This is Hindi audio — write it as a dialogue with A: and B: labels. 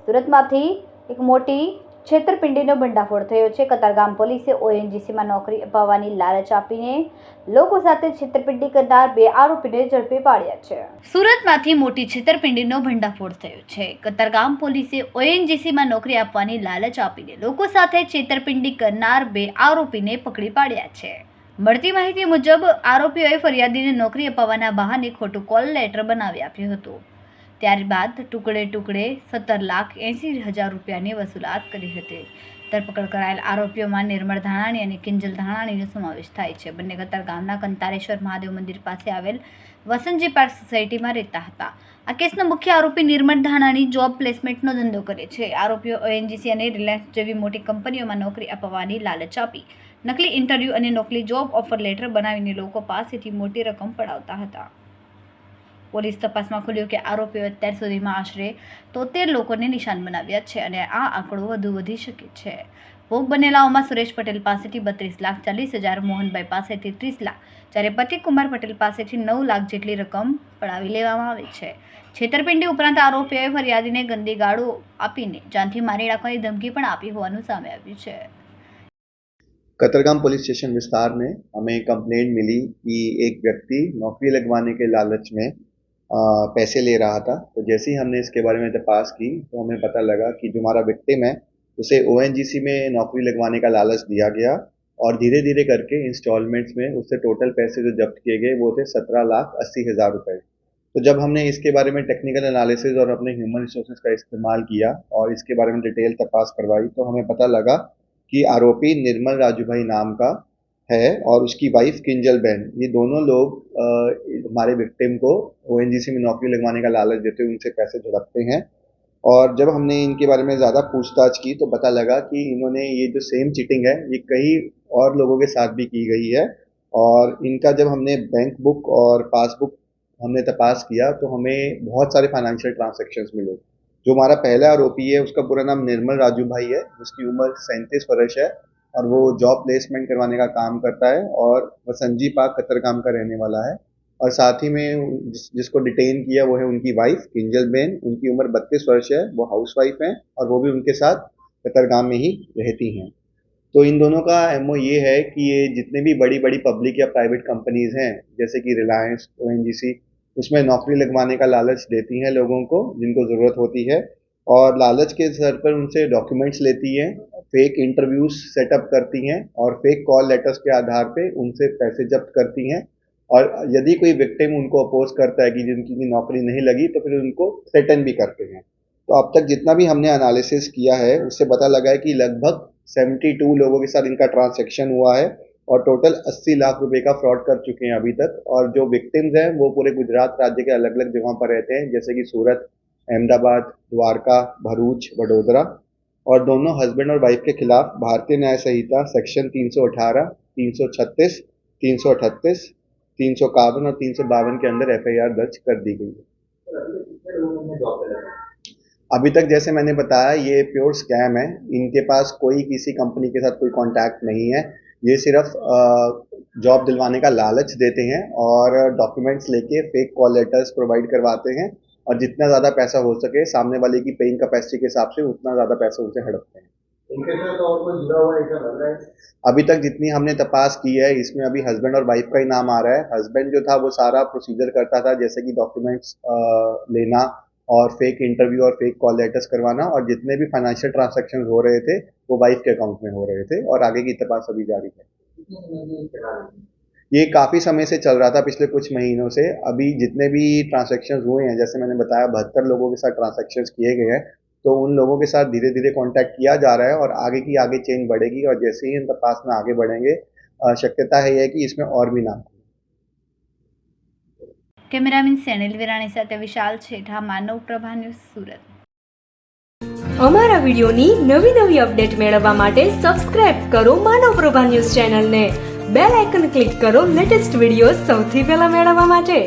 A: સુરતમાંથી એક મોટી છેતરપિંડીનો ભંડાફોડ થયો છે। કતારગામ પોલીસે ઓએનજીસીમાં નોકરી અપાવવાની લાલચ આપીને લોકો સાથે છેતરપિંડી કરનાર 2 આરોપીને ઝડપી પાડ્યા છે। સુરતમાંથી મોટી છેતરપિંડીનો ભંડાફોડ થયો છે। કતારગામ પોલીસે ઓએનજીસીમાં નોકરી આપવાની લાલચ આપીને લોકો સાથે છેતરપિંડી કરનાર 2 આરોપીને પકડી પાડ્યા છે। મળતી માહિતી મુજબ આરોપીઓએ ફરિયાદીને નોકરી અપાવવાના બહાને ખોટું કોલ લેટર બનાવી આપ્યું હતું। ત્યારબાદ ટુકડે 17,80,000 રૂપિયાની વસૂલાત કરી હતી। ધરપકડ કરાયેલ આરોપીઓમાં નિર્મળ ધાણાણી અને કિંજલ ધાણાણીનો સમાવેશ થાય છે। બંને કતારગામના કંતારેશ્વર મહાદેવ મંદિર પાસે આવેલ વસંતજી પાર્ક સોસાયટીમાં રહેતા હતા। આ કેસનો મુખ્ય આરોપી નિર્મળ ધાણાણી જોબ પ્લેસમેન્ટનો ધંધો કરે છે। આરોપીઓ ઓએનજીસી અને રિલાયન્સ જેવી મોટી કંપનીઓમાં નોકરી અપાવવાની લાલચ આપી નકલી ઇન્ટરવ્યૂ અને નકલી જોબ ઓફર લેટર બનાવીને લોકો પાસેથી મોટી રકમ પડાવતા હતા। પોલીસ તપાસમાં ખુલ્યું કે આરોપીઓ અત્યાર સુધીમાં આશરે 73 લોકોને નિશાન બનાવ્યા છે અને આ આંકડો વધુ વધી શકે છે। ભોગ બનેલાઓમાં સુરેશ પટેલ પાસેથી 32,40,000, મોહનભાઈ પાસેથી 30 લાખ, જ્યારે પ્રતિકકુમાર પટેલ પાસેથી 9 લાખ જેટલી રકમ પડાવી લેવામાં આવી છે। છેતરપિંડી ઉપરાંત આરોપીઓએ ફરિયાદીને ગંદી ગાળો આપીને જાનથી મારી નાખવાની ધમકી પણ આપી હોવાનું સામે આવ્યું છે।
B: कतरगाम पुलिस स्टेशन विस्तार में हमें कंप्लेंट मिली कि एक व्यक्ति नौकरी लगवाने के लालच में पैसे ले रहा था। तो जैसे ही हमने इसके बारे में तपास की तो हमें पता लगा कि जो हमारा विक्टिम है उसे ओएनजीसी में नौकरी लगवाने का लालच दिया गया और धीरे धीरे करके इंस्टॉलमेंट्स में उससे टोटल पैसे जो जब्त किए गए वो थे 17,80,000 रुपये। तो जब हमने इसके बारे में टेक्निकल एनालिसिस और अपने ह्यूमन रिसोर्सेज का इस्तेमाल किया और इसके बारे में डिटेल तपास करवाई तो हमें पता लगा कि आरोपी निर्मल राजू भाई नाम का है और उसकी वाइफ किंजल बहन, ये दोनों लोग हमारे विक्टिम को ओएनजीसी में नौकरी लगवाने का लालच देते हुए उनसे पैसे झड़पते हैं। और जब हमने इनके बारे में ज़्यादा पूछताछ की तो पता लगा कि इन्होंने ये जो सेम चीटिंग है ये कई और लोगों के साथ भी की गई है। और इनका जब हमने बैंक बुक और पासबुक हमने तपास किया तो हमें बहुत सारे फाइनेंशियल ट्रांजैक्शंस मिले। जो हमारा पहला आरोपी है उसका पूरा नाम निर्मल राजू भाई है, जिसकी उम्र 37 वर्ष है और वो जॉब प्लेसमेंट करवाने का काम करता है और वसंतजी पार्क कतरगाम का रहने वाला है। और साथ ही में जिसको डिटेन किया वो है उनकी वाइफ किंजल बेन, उनकी उम्र 32 वर्ष है, वो हाउस वाइफ हैं और वो भी उनके साथ कतरगाम में ही रहती हैं। तो इन दोनों का एमओ ये है कि ये जितने भी बड़ी बड़ी पब्लिक या प्राइवेट कंपनीज हैं जैसे कि रिलायंस, ओएनजीसी, उसमें नौकरी लगवाने का लालच देती हैं लोगों को जिनको ज़रूरत होती है और लालच के सर पर उनसे डॉक्यूमेंट्स लेती हैं, फेक इंटरव्यूज सेटअप करती हैं और फेक कॉल लेटर्स के आधार पे उनसे पैसे जब्त करती हैं। और यदि कोई विक्टिम उनको अपोज करता है कि जिनकी नौकरी नहीं लगी तो फिर उनको थ्रेटन भी करते हैं। तो अब तक जितना भी हमने एनालिसिस किया है उससे पता लगा है कि लगभग 72 लोगों के साथ इनका ट्रांसैक्शन हुआ है और टोटल 80 लाख रुपए का फ्रॉड कर चुके हैं अभी तक। और जो विक्टिम्स हैं वो पूरे गुजरात राज्य के अलग अलग जगहों पर रहते हैं जैसे कि सूरत, अहमदाबाद, द्वारका, भरूच, वडोदरा। और दोनों हस्बैंड और वाइफ के खिलाफ भारतीय न्याय संहिता सेक्शन 318, 336, 338, 351 और 352 के अंदर एफआईआर दर्ज कर दी गई है। अभी तक जैसे मैंने बताया ये प्योर स्कैम है, इनके पास कोई किसी कंपनी के साथ कोई कॉन्टैक्ट नहीं है। ये सिर्फ जॉब दिलवाने का लालच देते हैं और डॉक्यूमेंट्स लेके फेक कॉल लेटर्स प्रोवाइड करवाते हैं और जितना ज़्यादा पैसा हो सके सामने वाले की पेइंग कैपेसिटी के हिसाब से उतना ज़्यादा पैसा उनसे हड़पते हैं। इनके साथ और कोई जुड़ा हुआ ऐसा लग रहा है? अभी तक जितनी हमने तपास की है इसमें अभी हस्बैंड और वाइफ का ही नाम आ रहा है। हस्बैंड जो था वो सारा प्रोसीजर करता था जैसे कि डॉक्यूमेंट्स लेना और फेक इंटरव्यू और फेक कॉल लेटर्स करवाना और जितने भी फाइनेंशियल ट्रांजैक्शन हो रहे थे वो वाइफ के अकाउंट में हो रहे थे और आगे की तपास अभी जारी है। ये काफ़ी समय से चल रहा था, पिछले कुछ महीनों से। अभी जितने भी ट्रांजैक्शंस हुए हैं जैसे मैंने बताया 72 लोगों के साथ ट्रांजैक्शंस किए गए हैं तो उन लोगों के साथ धीरे धीरे कांटेक्ट किया जा रहा है और आगे की आगे चेन बढ़ेगी और जैसे ही इन तपास में आगे बढ़ेंगे शक्यता है कि इसमें और भी नाम।
A: कैमरामैन सेनिल विराणी साथे विशाल छेठा, मानव प्रभा न्यूज़, सूरत।
C: અમારા વિડિયોની નવી નવી અપડેટ મેળવવા માટે સબસ્ક્રાઇબ કરો માનવ પ્રભા ન્યૂઝ ચેનલને, બેલ આઇકન ક્લિક કરો લેટેસ્ટ વિડિયો સૌથી પહેલા મેળવવા માટે।